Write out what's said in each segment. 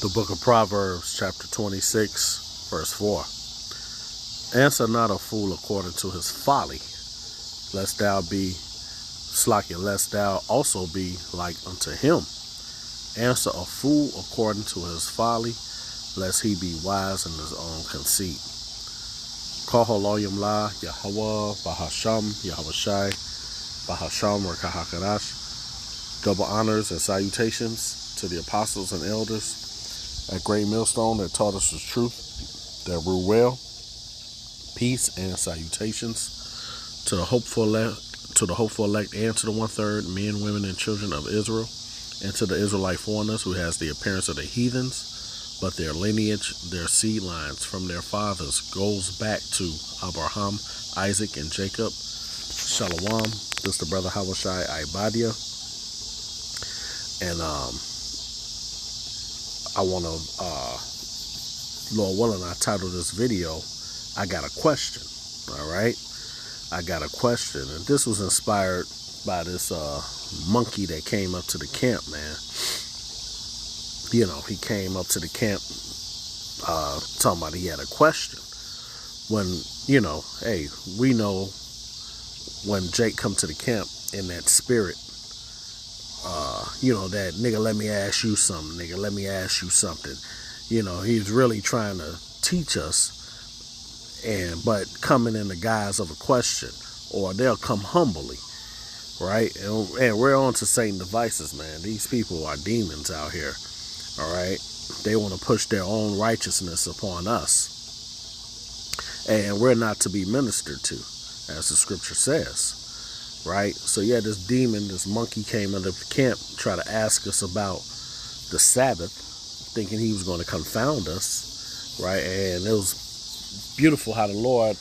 The book of Proverbs, chapter 26, verse 4. Answer not a fool according to his folly, lest thou also be like unto him. Answer a fool according to his folly, lest he be wise in his own conceit. Kahaloyim la Yahweh Bahasham Yahushai Bahasham Rekahakadash. Double honors and salutations to the apostles and elders at Great Millstone that taught us the truth, that rule well. Peace and salutations to the hopeful elect, and to the 1/3 men, women, and children of Israel, and to the Israelite foreigners who has the appearance of the heathens, but their lineage, their seed lines from their fathers goes back to Abraham, Isaac, and Jacob. Shalom. This is the brother Hawashai Ibadia. And I want to, Lord willing, I titled this video, I Got a Question. All right? I got a question. And this was inspired by this monkey that came up to the camp, man. You know, he came up to the camp talking about he had a question. When, you know, hey, we know when Jake come to the camp in that spirit, you know, that nigga, let me ask you something, nigga, let me ask you something. You know, he's really trying to teach us, but coming in the guise of a question, or they'll come humbly, right? And we're on to Satan devices, man. These people are demons out here, all right? They want to push their own righteousness upon us, and we're not to be ministered to, as the scripture says. Right? So yeah, this demon, this monkey came into the camp, try to ask us about the Sabbath, thinking he was going to confound us, right? And it was beautiful how the Lord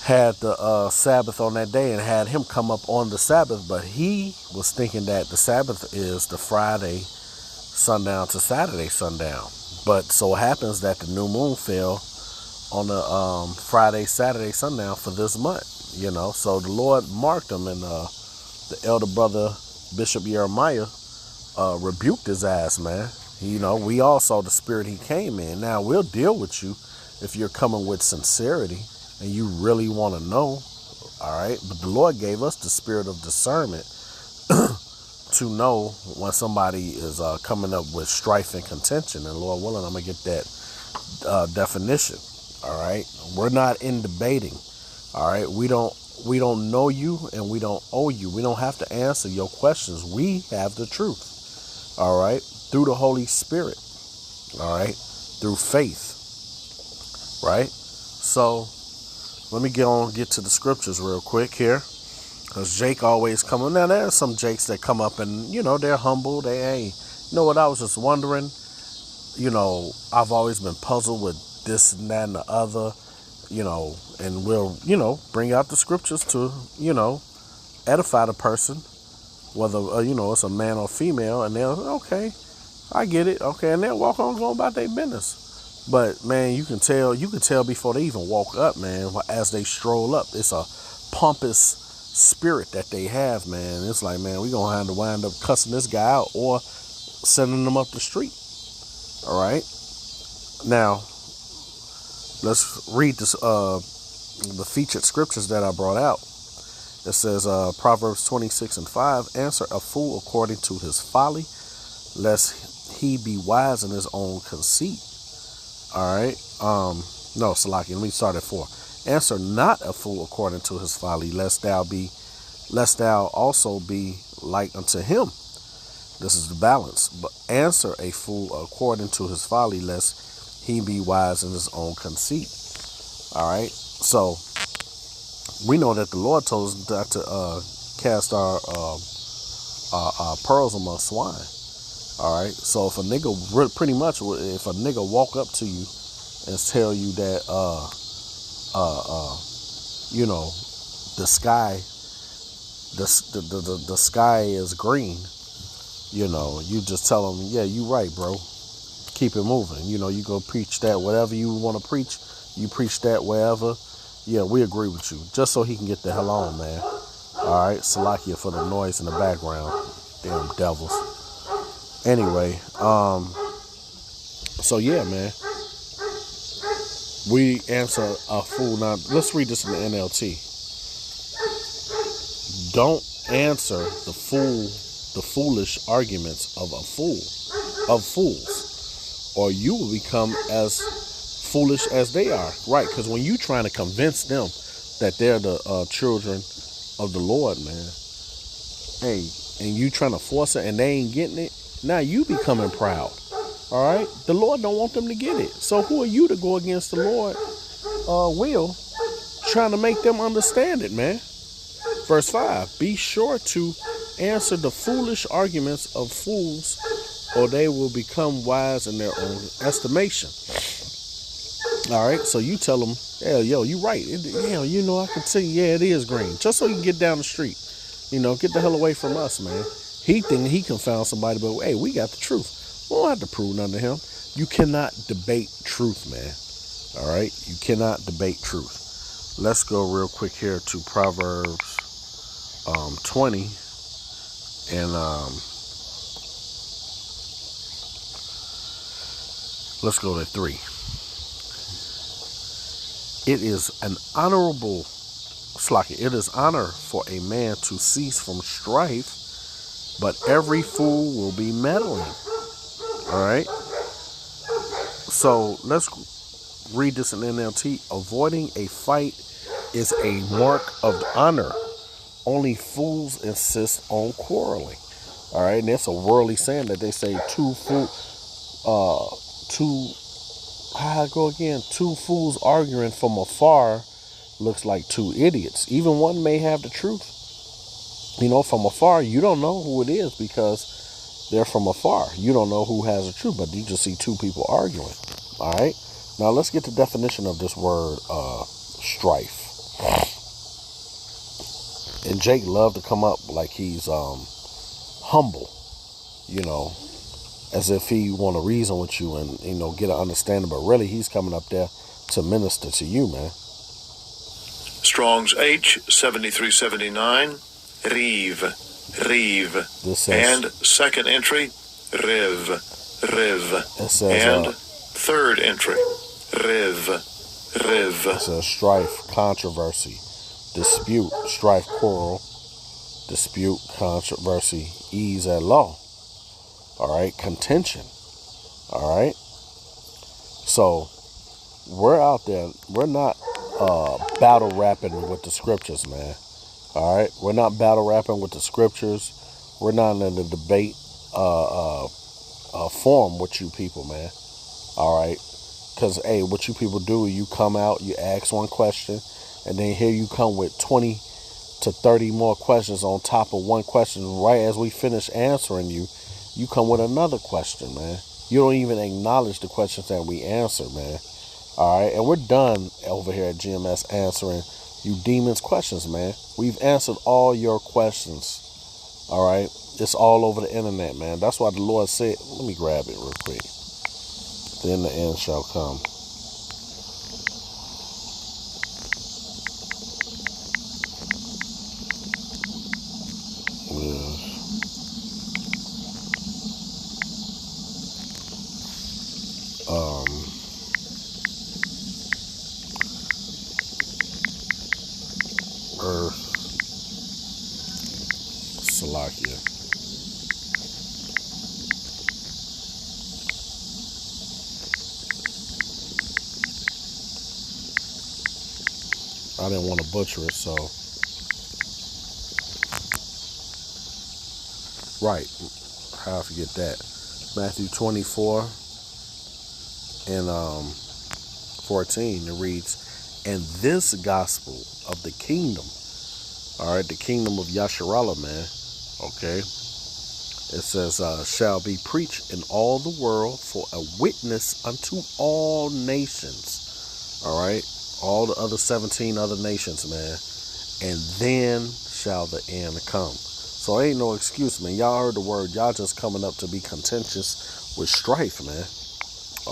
had the Sabbath on that day and had him come up on the Sabbath, but he was thinking that the Sabbath is the Friday sundown to Saturday sundown. But so it happens that the new moon fell on the Friday, Saturday sundown for this month. You know, so the Lord marked him, and the elder brother, Bishop Jeremiah, rebuked his ass, man. You know, we all saw the spirit he came in. Now, we'll deal with you if you're coming with sincerity and you really want to know, all right? But the Lord gave us the spirit of discernment to know when somebody is coming up with strife and contention. And Lord willing, I'm going to get that definition, all right? We're not in debating. All right, we don't know you, and we don't owe you. We don't have to answer your questions. We have the truth. All right, through the Holy Spirit. All right, through faith. Right. So let me get to the scriptures real quick here, because Jake always coming. Now there's some Jakes that come up and they're humble. Hey, you know what? I was just wondering. I've always been puzzled with this and that and the other. And we'll, bring out the scriptures to, edify the person, whether, it's a man or female, and they'll, okay, I get it, okay, and they'll walk on, go about their business. But, man, you can tell before they even walk up, man, as they stroll up, it's a pompous spirit that they have, man. It's like, man, we're going to have to wind up cussing this guy out or sending them up the street, all right? Now, let's read this, the featured scriptures that I brought out. It says, Proverbs 26:5, answer a fool according to his folly, lest he be wise in his own conceit. All right. No, Salaki, let me start at 4. Answer not a fool according to his folly, lest thou also be like unto him. This is the balance. But answer a fool according to his folly, lest he be wise in his own conceit. All right. So we know that the Lord told us not to cast our pearls among swine. All right. So if a nigga, pretty much, if a nigga walk up to you and tell you that, the sky, the sky is green, you just tell them, yeah, you right, bro. Keep it moving. You go preach that, whatever you want to preach, you preach that wherever. Yeah, we agree with you. Just so he can get the hell on, man. All right, Salakia for the noise in the background. Damn devils. Anyway, So yeah, man. We answer a fool. Now let's read this in the NLT. Don't answer the foolish arguments of fools, or you will become as foolish as they are. Right? Because when you trying to convince them that they're the children of the Lord, man, hey, and you trying to force it and they ain't getting it, now you becoming proud. All right? The Lord don't want them to get it. So who are you to go against the Lord will, trying to make them understand it, man? Verse 5, be sure to answer the foolish arguments of fools, or they will become wise in their own estimation. All right, so you tell them, yeah, yo, you right. You know, I can see, yeah, it is green. Just so you can get down the street. You know, get the hell away from us, man. He think he can found somebody, but hey, we got the truth. We don't have to prove nothing to him. You cannot debate truth, man. All right, you cannot debate truth. Let's go real quick here to Proverbs 20 and let's go to 3. It is honor for a man to cease from strife, but every fool will be meddling. All right. So let's read this in NLT. Avoiding a fight is a mark of honor. Only fools insist on quarreling. All right. And that's a worldly saying that they say two fools arguing from afar looks like two idiots. Even one may have the truth. You know, from afar, you don't know who it is because they're from afar. You don't know who has the truth, but you just see two people arguing. All right. Now let's get the definition of this word, strife. And Jake loved to come up like he's humble, you know, as if he want to reason with you and, you know, get an understanding. But really, he's coming up there to minister to you, man. Strong's H7379, Riv. And second entry, Riv. It says, and third entry, Riv. It says strife, controversy, dispute, strife, quarrel, dispute, controversy, ease at law. All right, contention. All right. So we're out there. We're not battle rapping with the scriptures, man. All right, we're not battle rapping with the scriptures. We're not in the debate form with you people, man. All right, because hey, what you people do, you come out, you ask one question, and then here you come with 20 to 30 more questions on top of one question. Right as we finish answering you, you come with another question, man. You don't even acknowledge the questions that we answer, man. All right, and we're done over here at GMS answering you demons' questions, man. We've answered all your questions. All right, it's all over the internet, man. That's why the Lord said, let me grab it real quick. Then the end shall come. Earth, Salakia. I didn't want to butcher it, so. Right. How I forget that. Matthew 24 and 14, it reads, and this gospel of the kingdom, all right, the kingdom of Yasharallah, man, okay, it says, shall be preached in all the world for a witness unto all nations, all right, all the other 17 other nations, man, and then shall the end come. So ain't no excuse, man. Y'all heard the word. Y'all just coming up to be contentious with strife, man.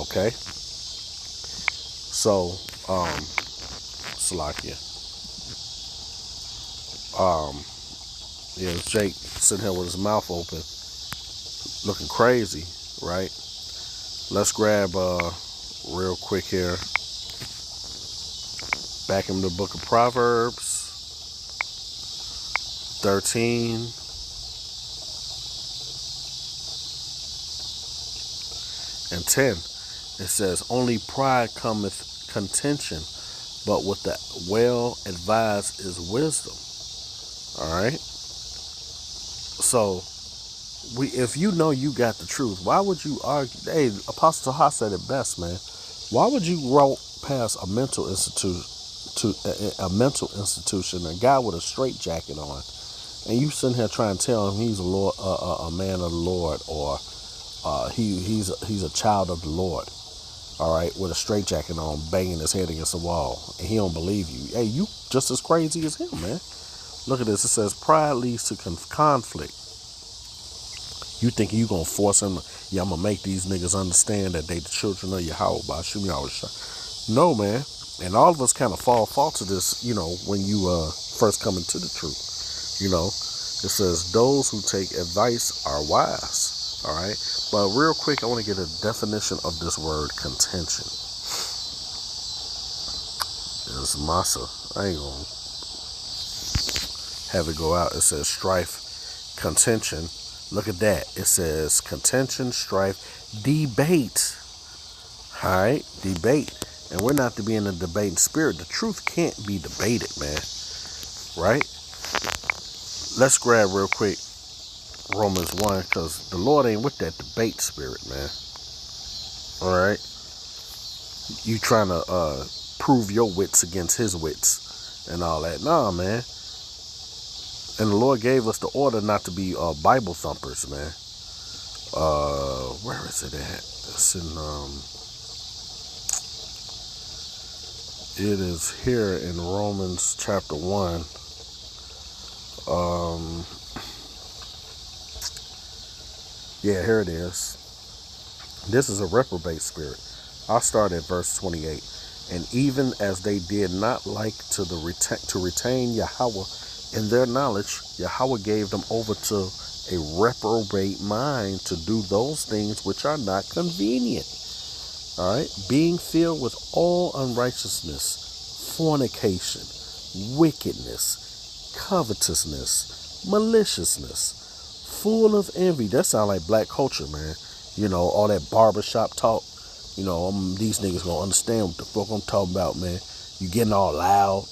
Okay. So, Salakia. Yeah, Jake sitting here with his mouth open, looking crazy, right? Let's grab real quick here. Back in the book of Proverbs 13. And 10. It says, only pride cometh contention, but with the well advised is wisdom. Alright? So, if you know you got the truth, why would you argue? Hey, Apostle Taha said it best, man. Why would you walk past a mental institution, a guy with a straight jacket on, and you sitting here trying to tell him he's a man of the Lord, or he's a child of the Lord, all right, with a straight jacket on, banging his head against the wall, and he don't believe you? Hey, you just as crazy as him, man. Look at this. It says pride leads to conflict. You think you gonna force him? Yeah, I'm gonna make these niggas understand that they the children of Yahweh. No, man. And all of us kind of fall to this, when you first come into the truth. It says those who take advice are wise. All right. But real quick, I want to get a definition of this word contention. It's massa. I ain't gonna have it go out. It says strife, contention. Look at that. It says contention, strife, debate. All right, debate. And we're not to be in a debating spirit. The truth can't be debated, man. Right? Let's grab real quick Romans 1, because the Lord ain't with that debate spirit, man. All right? You trying to prove your wits against his wits and all that. Nah, man. And the Lord gave us the order not to be Bible thumpers, man. Where is it at? It's in it is here in Romans chapter 1. Yeah, here it is. This is a reprobate spirit. I'll start at verse 28. And even as they did not like to retain Yahweh in their knowledge, Yahweh gave them over to a reprobate mind to do those things which are not convenient. All right, being filled with all unrighteousness, fornication, wickedness, covetousness, maliciousness, full of envy. That sound like black culture, man. All that barbershop talk. These niggas gonna understand what the fuck I'm talking about, man. You getting all loud,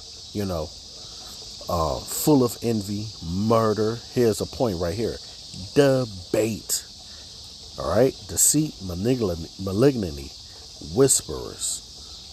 full of envy, murder. Here's a point right here. Debate. All right, deceit, malignity. Whisperers.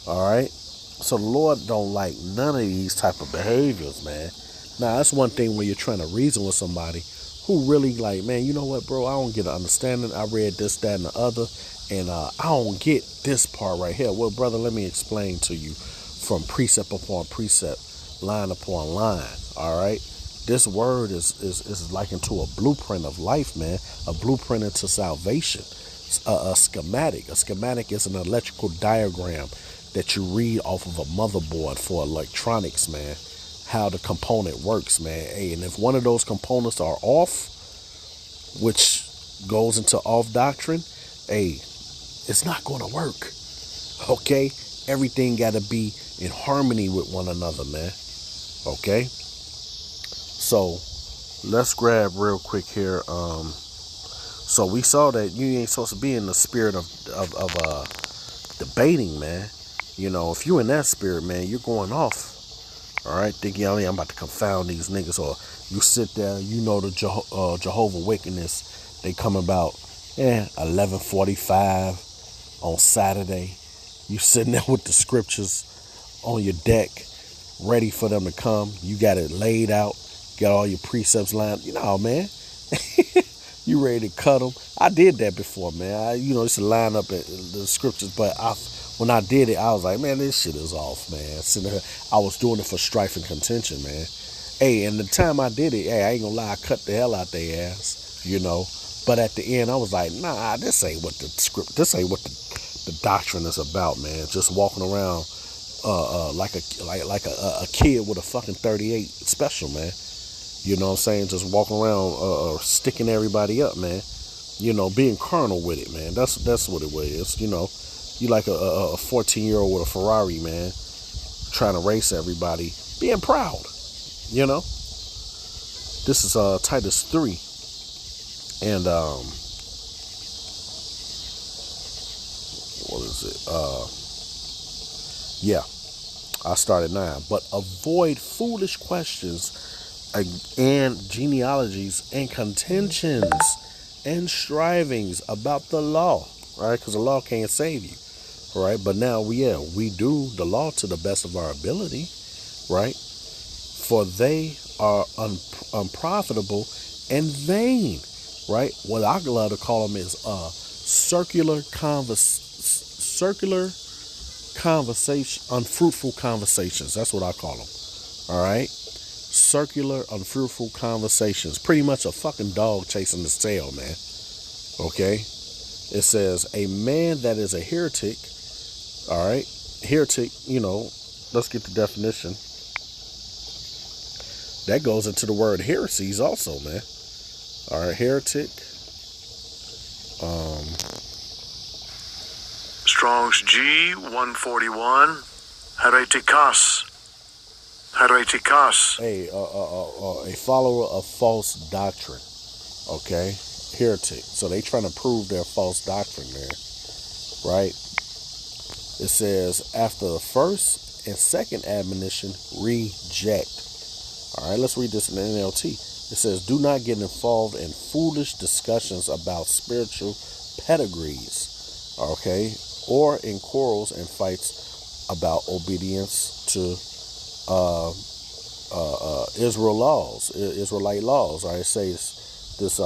All right, so the Lord don't like none of these type of behaviors, man. Now that's one thing when you're trying to reason with somebody who really like, man, you know what, bro, I don't get an understanding. I read this, that, and the other, and I don't get this part right here. Well, brother, let me explain to you from precept upon precept, line upon line. All right, this word is likened to a blueprint of life, man, a blueprint into salvation. A schematic. A schematic is an electrical diagram that you read off of a motherboard for electronics, man. How the component works, man. Hey, and if one of those components are off, which goes into off doctrine, hey, it's not going to work. Okay? Everything got to be in harmony with one another, man. Okay? So, let's grab real quick here. So we saw that you ain't supposed to be in the spirit of debating, man. If you in that spirit, man, you're going off. All right, thinking, I'm about to confound these niggas. Or you sit there, the Jehovah wickedness. They come about 11:45 on Saturday. You sitting there with the scriptures on your deck, ready for them to come. You got it laid out, got all your precepts lined. Man. You ready to cut them? I did that before, man. I used to line up the scriptures, but when I did it, I was like, man, this shit is off, man. I was doing it for strife and contention, man. Hey, and the time I did it, hey, I ain't gonna lie, I cut the hell out their ass, But at the end, I was like, nah, this ain't what the doctrine is about, man. Just walking around like a kid with a fucking 38 special, man. You know what I'm saying? Just walking around sticking everybody up, man. being carnal with it, man. That's what it is. You like a 14-year-old with a Ferrari, man, trying to race everybody, being proud. This is Titus 3, and what is it? Yeah, I started 9. But avoid foolish questions and genealogies and contentions and strivings about the law, right? Because the law can't save you, right? But now we do the law to the best of our ability, right? For they are unprofitable and vain, right? What I love to call them is circular conversation, unfruitful conversations. That's what I call them. All right, circular, unfruitful conversations. Pretty much a fucking dog chasing its tail, man. Okay, it says a man that is a heretic. All right, heretic. Let's get the definition. That goes into the word heresies also, man. All right, heretic. Strong's G 141. Heretikos. A follower of false doctrine. Okay, heretic. So they trying to prove their false doctrine there, right? It says after the first and second admonition, reject. All right, let's read this in the NLT. It says, do not get involved in foolish discussions about spiritual pedigrees, okay, or in quarrels and fights about obedience to Israelite laws. All right, it says this,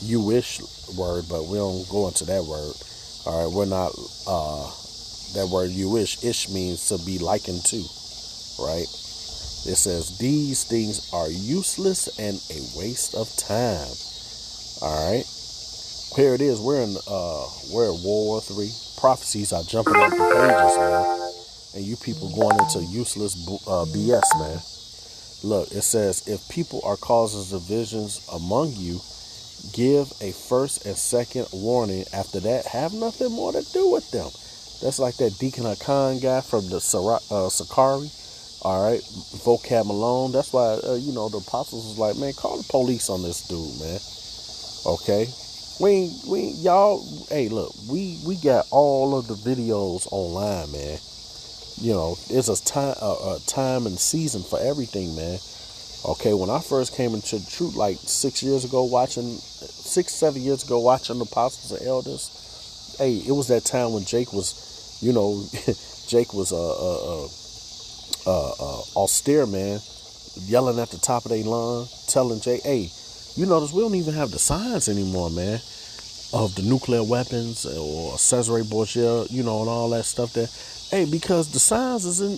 you-ish word, but we don't go into that word. All right, we're not, that word you-ish, ish means to be likened to, right? It says these things are useless and a waste of time. All right, here it is. We're in World War III. Prophecies are jumping off the pages, man, and you people going into useless BS, man. Look, it says if people are causing divisions among you, give a first and second warning. After that, have nothing more to do with them. That's like that Deacon Hakan guy from the Sakari. All right, vocab Malone. That's why, the apostles was like, man, call the police on this dude, man. Okay, we y'all. Hey, look, we got all of the videos online, man. It's a time and season for everything, man. Okay, when I first came into the truth, like 7 years ago, watching the apostles and elders. Hey, it was that time when Jake was, Jake was austere, man, yelling at the top of their lung, telling Jay, hey, you notice we don't even have the signs anymore, man, of the nuclear weapons or Cesare Borgia, and all that stuff there. Hey, because the signs is in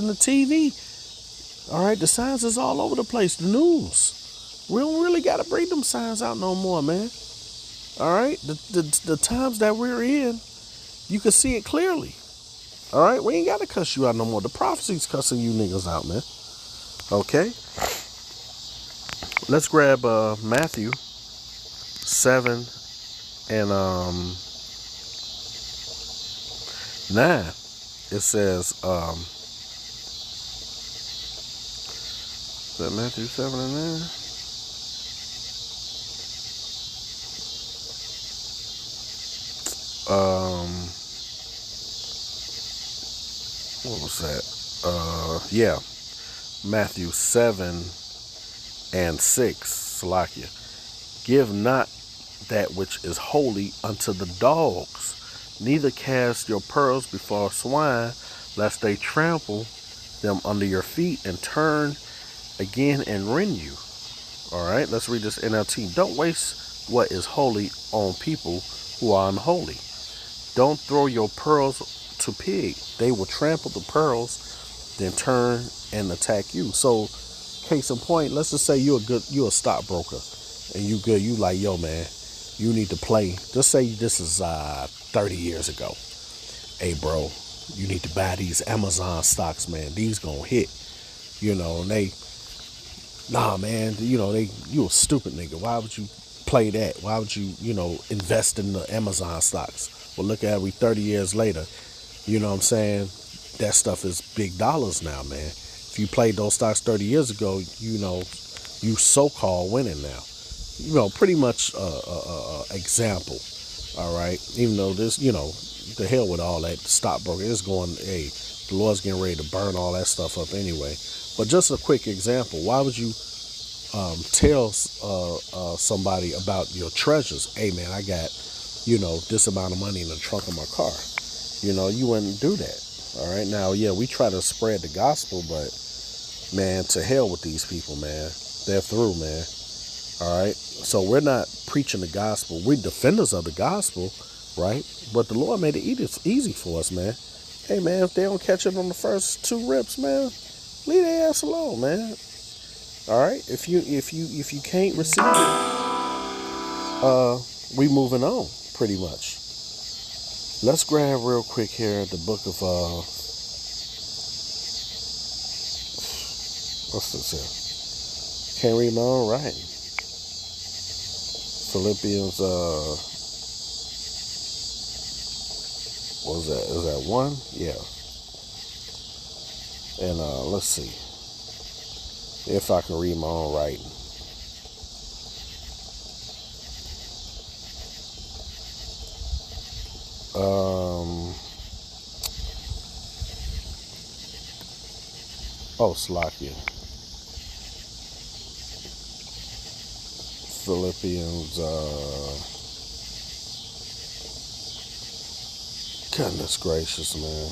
the TV. All right, the signs is all over the place, the news. We don't really got to bring them signs out no more, man. All right, the times that we're in, you can see it clearly. All right, we ain't got to cuss you out no more. The prophecy's cussing you niggas out, man. Okay. Let's grab Matthew 7 and 9. It says, is that Matthew 7 and 9? What was that? Yeah. Matthew 7 and 6. Salakia. Give not that which is holy unto the dogs, neither cast your pearls before swine, lest they trample them under your feet and turn again and rend you. All right, let's read this NLT. Don't waste what is holy on people who are unholy. Don't throw your pearls to pigs. They will trample the pearls, then turn and attack you. So, case in point, let's just say you're a stockbroker, and you good. You like, yo, man, you need to play. Just say this is 30 years ago. Hey, bro, you need to buy these Amazon stocks, man. These gonna hit. And they, nah, man. You a stupid nigga. Why would you play that? Why would you, invest in the Amazon stocks? Well, look at it, we 30 years later. You know what I'm saying? That stuff is big dollars now, man. If you played those stocks 30 years ago, you so-called winning now. Pretty much example. All right. Even though this, the hell with all that stockbroker is going, hey, the Lord's getting ready to burn all that stuff up anyway. But just a quick example. Why would you tell somebody about your treasures? Hey, man, I got, this amount of money in the trunk of my car. You wouldn't do that. All right. Now, yeah, we try to spread the gospel, but, man, to hell with these people, man. They're through, man. All right. So we're not preaching the gospel. We're defenders of the gospel, right? But the Lord made it easy for us, man. Hey, man, if they don't catch it on the first 2 rips, man, leave their ass alone, man. All right. If you can't receive it, we moving on pretty much. Let's grab real quick here the book of what's this here? Can't read my own writing. Philippians what was that? Is that 1? Yeah. And let's see if I can read my own writing. Slakia. Philippians, goodness gracious, man.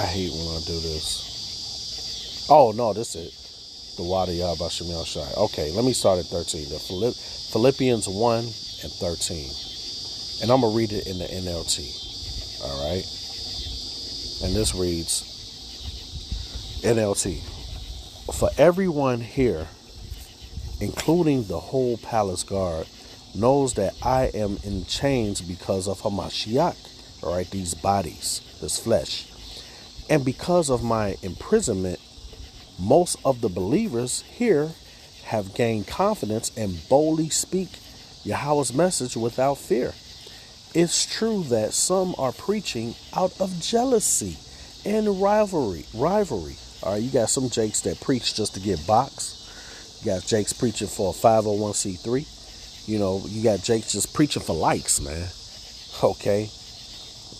I hate when I do this. Oh, no, this is it. The Wada Yabashim Shai. Okay, let me start at 13. The Philippians 1 and 13. And I'm going to read it in the NLT. All right? And this reads, NLT. For everyone here, including the whole palace guard, knows that I am in chains because of Hamashiach, all right, these bodies, this flesh. And because of my imprisonment, most of the believers here have gained confidence and boldly speak Yahweh's message without fear. It's true that some are preaching out of jealousy and rivalry. All right, you got some jakes that preach just to get boxed. You got jakes preaching for a 501c3. You got jakes just preaching for likes, man. Okay.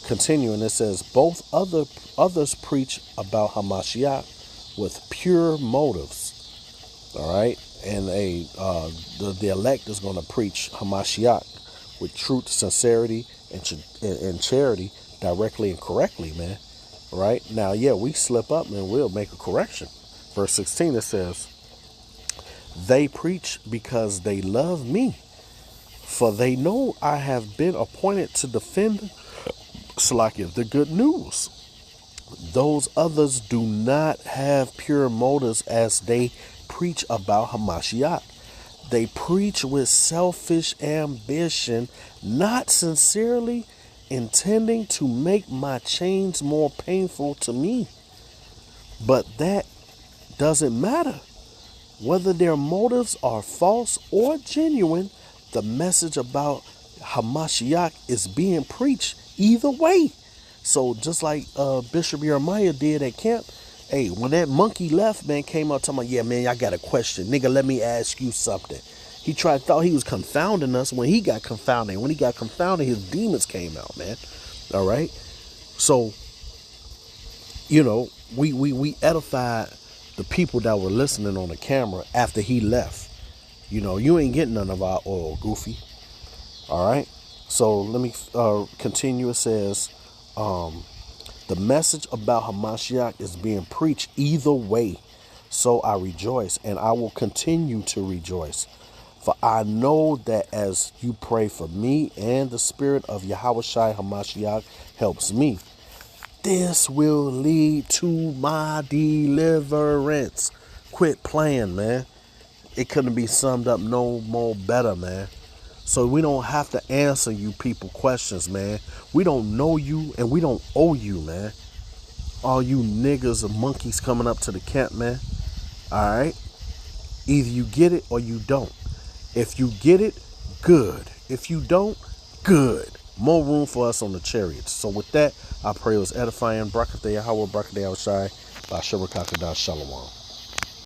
Continuing, it says, both others preach about Hamashiach with pure motives. All right. And the elect is going to preach Hamashiach with truth, sincerity, and charity directly and correctly, man. Right? Now, yeah, we slip up and we'll make a correction. Verse 16, it says, they preach because they love me, for they know I have been appointed to defend the good news. Those others do not have pure motives as they preach about Hamashiach. They preach with selfish ambition, not sincerely intending to make my chains more painful to me. But that doesn't matter. Whether their motives are false or genuine, the message about Hamashiach is being preached either way. So just like Bishop Jeremiah did at camp, hey, when that monkey left, man, came up talking about, yeah, man, I got a question. Nigga, let me ask you something. He thought he was confounding us. When he got confounded, his demons came out, man. All right. So, we edified the people that were listening on the camera after he left. You ain't getting none of our oil, goofy. All right. So let me continue. It says, the message about Hamashiach is being preached either way. So I rejoice, and I will continue to rejoice. For I know that as you pray for me and the spirit of Yahushua Hamashiach helps me, this will lead to my deliverance. Quit playing, man. It couldn't be summed up no more better, man. So we don't have to answer you people questions, man. We don't know you and we don't owe you, man. All you niggas and monkeys coming up to the camp, man. All right. Either you get it or you don't. If you get it, good. If you don't, good. More room for us on the chariots. So with that, I pray it was edifying. Brakateh Yahweh, Brakateh Yahushai, Basharakakadah Shalom.